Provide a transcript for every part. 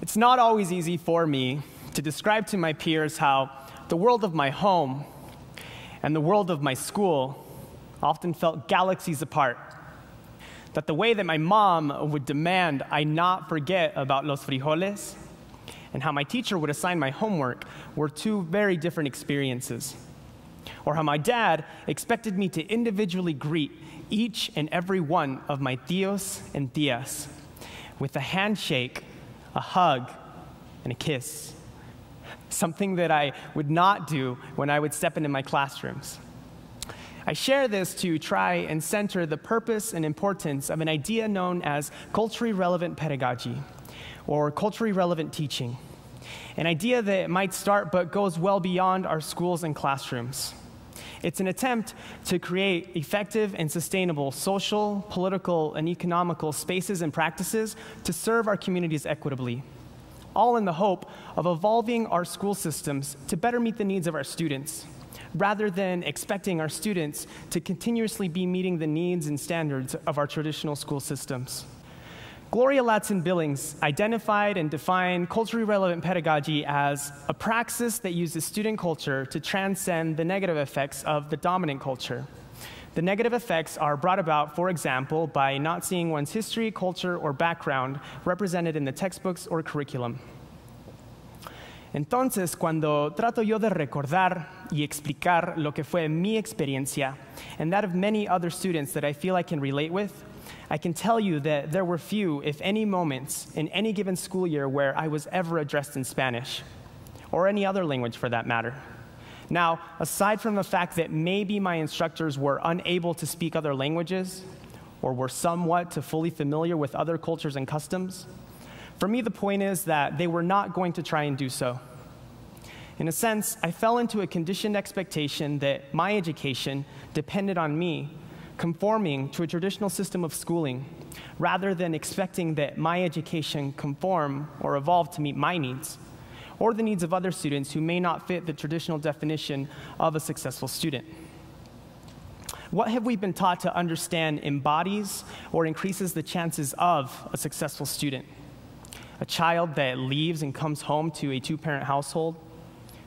It's not always easy for me to describe to my peers how the world of my home and the world of my school often felt galaxies apart. That the way that my mom would demand I not forget about los frijoles and how my teacher would assign my homework were two very different experiences. Or how my dad expected me to individually greet each and every one of my tíos and tías with a handshake, a hug, and a kiss. Something that I would not do when I would step into my classrooms. I share this to try and center the purpose and importance of an idea known as culturally relevant pedagogy, or culturally relevant teaching. An idea that might start but goes well beyond our schools and classrooms. It's an attempt to create effective and sustainable social, political, and economical spaces and practices to serve our communities equitably, all in the hope of evolving our school systems to better meet the needs of our students, rather than expecting our students to continuously be meeting the needs and standards of our traditional school systems. Gloria Ladson-Billings identified and defined culturally relevant pedagogy as a praxis that uses student culture to transcend the negative effects of the dominant culture. The negative effects are brought about, for example, by not seeing one's history, culture, or background represented in the textbooks or curriculum. Entonces, cuando trato yo de recordar y explicar lo que fue mi experiencia and that of many other students that I feel I can relate with, I can tell you that there were few, if any, moments in any given school year where I was ever addressed in Spanish, or any other language for that matter. Now, aside from the fact that maybe my instructors were unable to speak other languages, or were somewhat too fully familiar with other cultures and customs, for me the point is that they were not going to try and do so. In a sense, I fell into a conditioned expectation that my education depended on me conforming to a traditional system of schooling, rather than expecting that my education conform or evolve to meet my needs, or the needs of other students who may not fit the traditional definition of a successful student. What have we been taught to understand embodies or increases the chances of a successful student? A child that leaves and comes home to a two-parent household,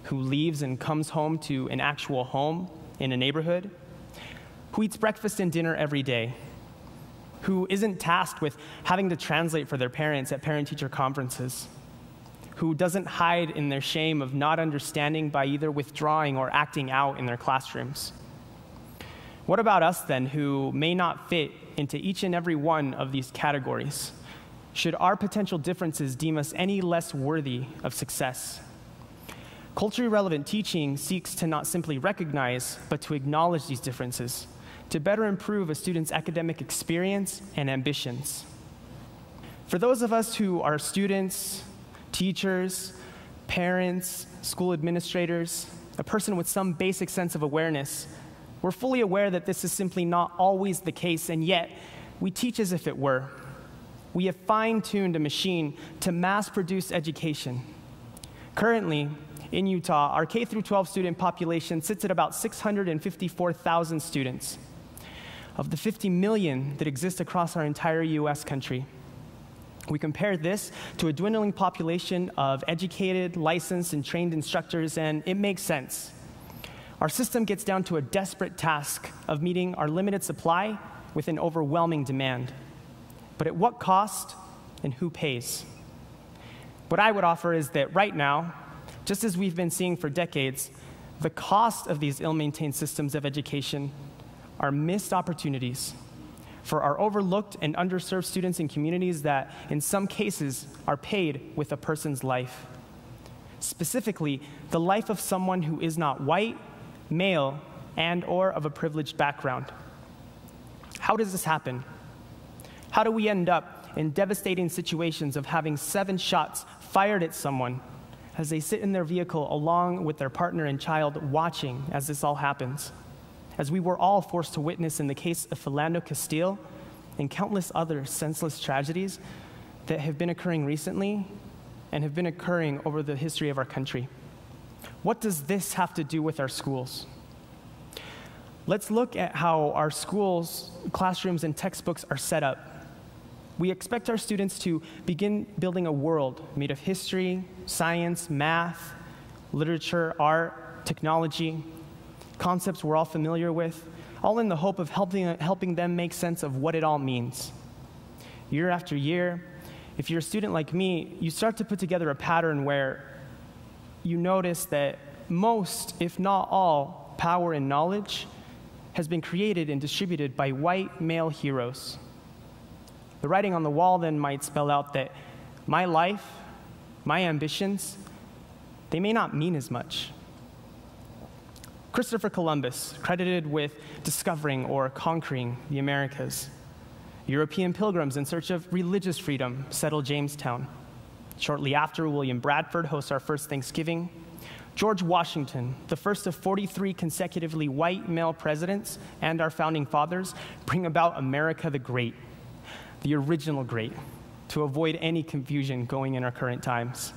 who leaves and comes home to an actual home in a neighborhood, who eats breakfast and dinner every day, who isn't tasked with having to translate for their parents at parent-teacher conferences, who doesn't hide in their shame of not understanding by either withdrawing or acting out in their classrooms. What about us then, who may not fit into each and every one of these categories? Should our potential differences deem us any less worthy of success? Culturally relevant teaching seeks to not simply recognize, but to acknowledge these differences, to better improve a student's academic experience and ambitions. For those of us who are students, teachers, parents, school administrators, a person with some basic sense of awareness, we're fully aware that this is simply not always the case, and yet we teach as if it were. We have fine-tuned a machine to mass-produce education. Currently, in Utah, our K-12 student population sits at about 654,000 students, of the 50 million that exist across our entire US country. We compare this to a dwindling population of educated, licensed, and trained instructors, and it makes sense. Our system gets down to a desperate task of meeting our limited supply with an overwhelming demand. But at what cost and who pays? What I would offer is that right now, just as we've been seeing for decades, the cost of these ill-maintained systems of education are missed opportunities for our overlooked and underserved students in communities that, in some cases, are paid with a person's life. Specifically, the life of someone who is not white, male, and/or of a privileged background. How does this happen? How do we end up in devastating situations of having 7 shots fired at someone as they sit in their vehicle along with their partner and child watching as this all happens? As we were all forced to witness in the case of Philando Castile and countless other senseless tragedies that have been occurring recently and have been occurring over the history of our country. What does this have to do with our schools? Let's look at how our schools, classrooms, and textbooks are set up. We expect our students to begin building a world made of history, science, math, literature, art, technology, concepts we're all familiar with, all in the hope of helping them make sense of what it all means. Year after year, if you're a student like me, you start to put together a pattern where you notice that most, if not all, power and knowledge has been created and distributed by white male heroes. The writing on the wall then might spell out that my life, my ambitions, they may not mean as much. Christopher Columbus, credited with discovering or conquering the Americas. European pilgrims in search of religious freedom settled Jamestown. Shortly after, William Bradford hosts our first Thanksgiving. George Washington, the first of 43 consecutively white male presidents, and our founding fathers bring about America the Great, the original great, to avoid any confusion going in our current times.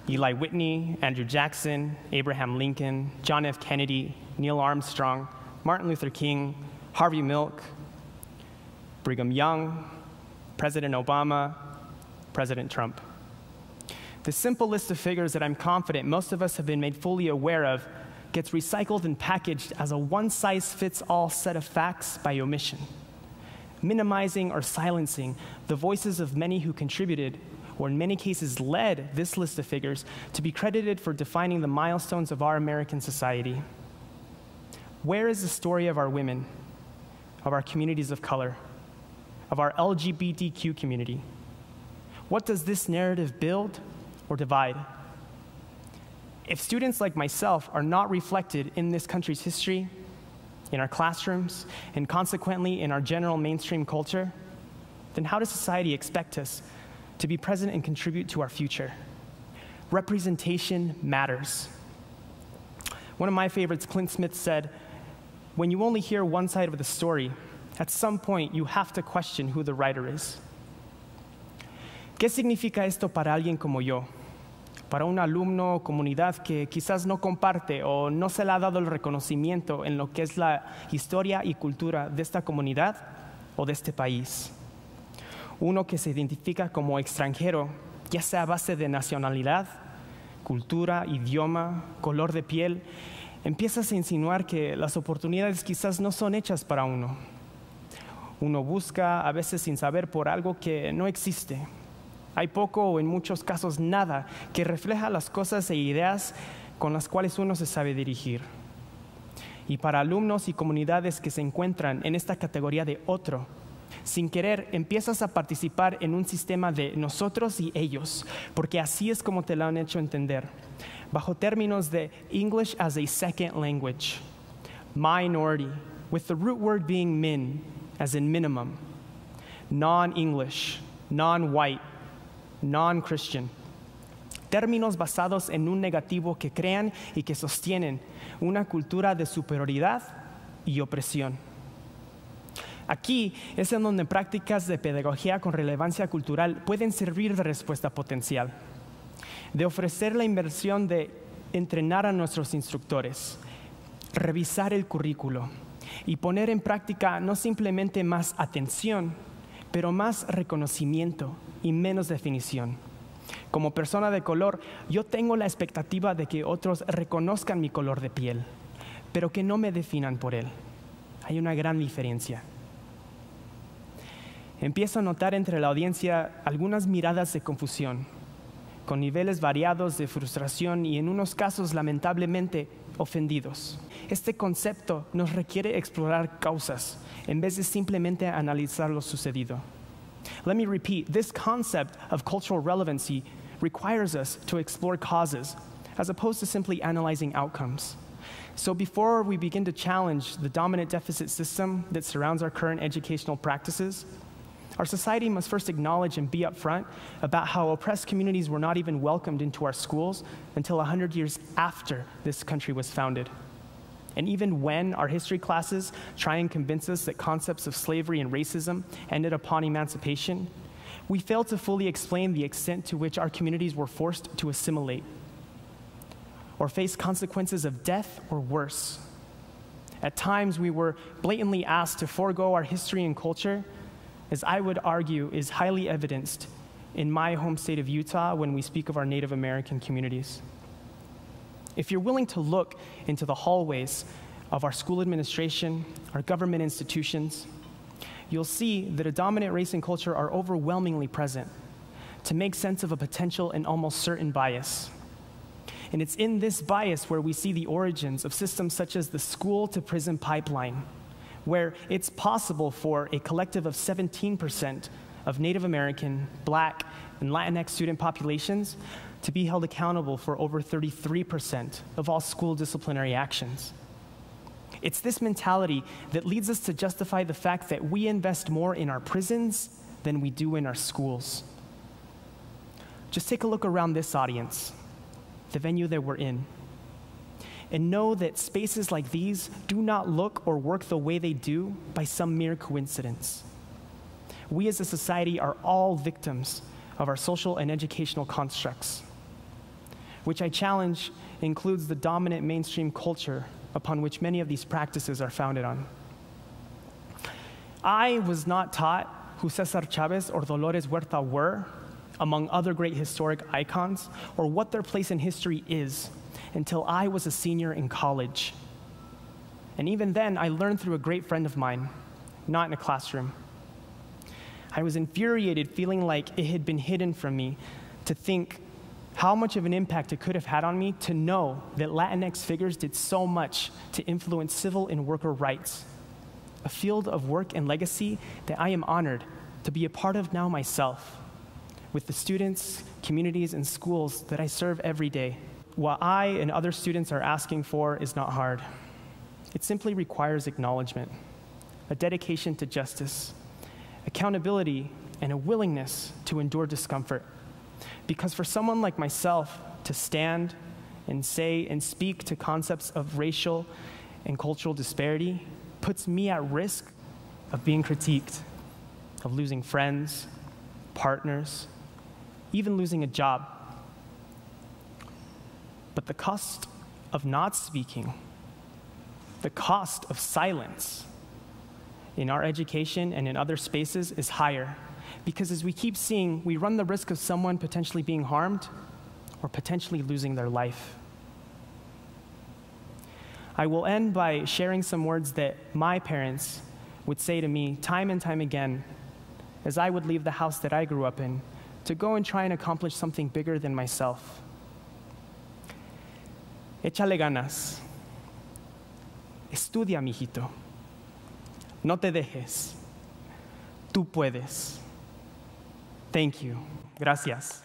Eli Whitney, Andrew Jackson, Abraham Lincoln, John F. Kennedy, Neil Armstrong, Martin Luther King, Harvey Milk, Brigham Young, President Obama, President Trump. The simple list of figures that I'm confident most of us have been made fully aware of gets recycled and packaged as a one-size-fits-all set of facts by omission, minimizing or silencing the voices of many who contributed, or in many cases led, this list of figures to be credited for defining the milestones of our American society. Where is the story of our women, of our communities of color, of our LGBTQ community? What does this narrative build or divide? If students like myself are not reflected in this country's history, in our classrooms, and consequently in our general mainstream culture, then how does society expect us to be present and contribute to our future? Representation matters. One of my favorites, Clint Smith, said, when you only hear one side of the story, at some point you have to question who the writer is. ¿Qué significa esto para alguien como yo? Para un alumno o comunidad que quizás no comparte o no se le ha dado el reconocimiento en lo que es la historia y cultura de esta comunidad o de este país. Uno que se identifica como extranjero, ya sea a base de nacionalidad, cultura, idioma, color de piel, empiezas a insinuar que las oportunidades quizás no son hechas para uno. Uno busca, a veces sin saber, por algo que no existe. Hay poco o en muchos casos nada que refleja las cosas e ideas con las cuales uno se sabe dirigir. Y para alumnos y comunidades que se encuentran en esta categoría de otro, sin querer empiezas a participar en un sistema de nosotros y ellos, porque así es como te lo han hecho entender, bajo términos de English as a second language, minority, with the root word being min, as in minimum, non-English, non-white, non-Christian. Términos basados en un negativo que crean y que sostienen una cultura de superioridad y opresión. Aquí es en donde prácticas de pedagogía con relevancia cultural pueden servir de respuesta potencial, de ofrecer la inversión de entrenar a nuestros instructores, revisar el currículo y poner en práctica no simplemente más atención, pero más reconocimiento y menos definición. Como persona de color, yo tengo la expectativa de que otros reconozcan mi color de piel, pero que no me definan por él. Hay una gran diferencia. Empiezo a notar entre la audiencia algunas miradas de confusión, con niveles variados de frustración y en unos casos lamentablemente ofendidos. Este concepto nos requiere explorar causas en vez de simplemente analizar lo sucedido. Let me repeat, this concept of cultural relevancy requires us to explore causes as opposed to simply analyzing outcomes. So before we begin to challenge the dominant deficit system that surrounds our current educational practices, our society must first acknowledge and be upfront about how oppressed communities were not even welcomed into our schools until 100 years after this country was founded. And even when our history classes try and convince us that concepts of slavery and racism ended upon emancipation, we fail to fully explain the extent to which our communities were forced to assimilate or face consequences of death or worse. At times, we were blatantly asked to forego our history and culture as I would argue is highly evidenced in my home state of Utah when we speak of our Native American communities. If you're willing to look into the hallways of our school administration, our government institutions, you'll see that a dominant race and culture are overwhelmingly present to make sense of a potential and almost certain bias. And it's in this bias where we see the origins of systems such as the school-to-prison pipeline, where it's possible for a collective of 17% of Native American, Black, and Latinx student populations to be held accountable for over 33% of all school disciplinary actions. It's this mentality that leads us to justify the fact that we invest more in our prisons than we do in our schools. Just take a look around this audience, the venue that we're in, and know that spaces like these do not look or work the way they do by some mere coincidence. We as a society are all victims of our social and educational constructs, which I challenge includes the dominant mainstream culture upon which many of these practices are founded on. I was not taught who Cesar Chavez or Dolores Huerta were, among other great historic icons, or what their place in history is, until I was a senior in college. And even then, I learned through a great friend of mine, not in a classroom. I was infuriated, feeling like it had been hidden from me, to think how much of an impact it could have had on me to know that Latinx figures did so much to influence civil and worker rights, a field of work and legacy that I am honored to be a part of now myself, with the students, communities, and schools that I serve every day. What I and other students are asking for is not hard. It simply requires acknowledgement, a dedication to justice, accountability, and a willingness to endure discomfort. Because for someone like myself to stand and say and speak to concepts of racial and cultural disparity puts me at risk of being critiqued, of losing friends, partners, even losing a job. But the cost of not speaking, the cost of silence in our education and in other spaces is higher. Because as we keep seeing, we run the risk of someone potentially being harmed or potentially losing their life. I will end by sharing some words that my parents would say to me time and time again as I would leave the house that I grew up in to go and try and accomplish something bigger than myself. Échale ganas. Estudia, mijito. No te dejes. Tú puedes. Thank you. Gracias.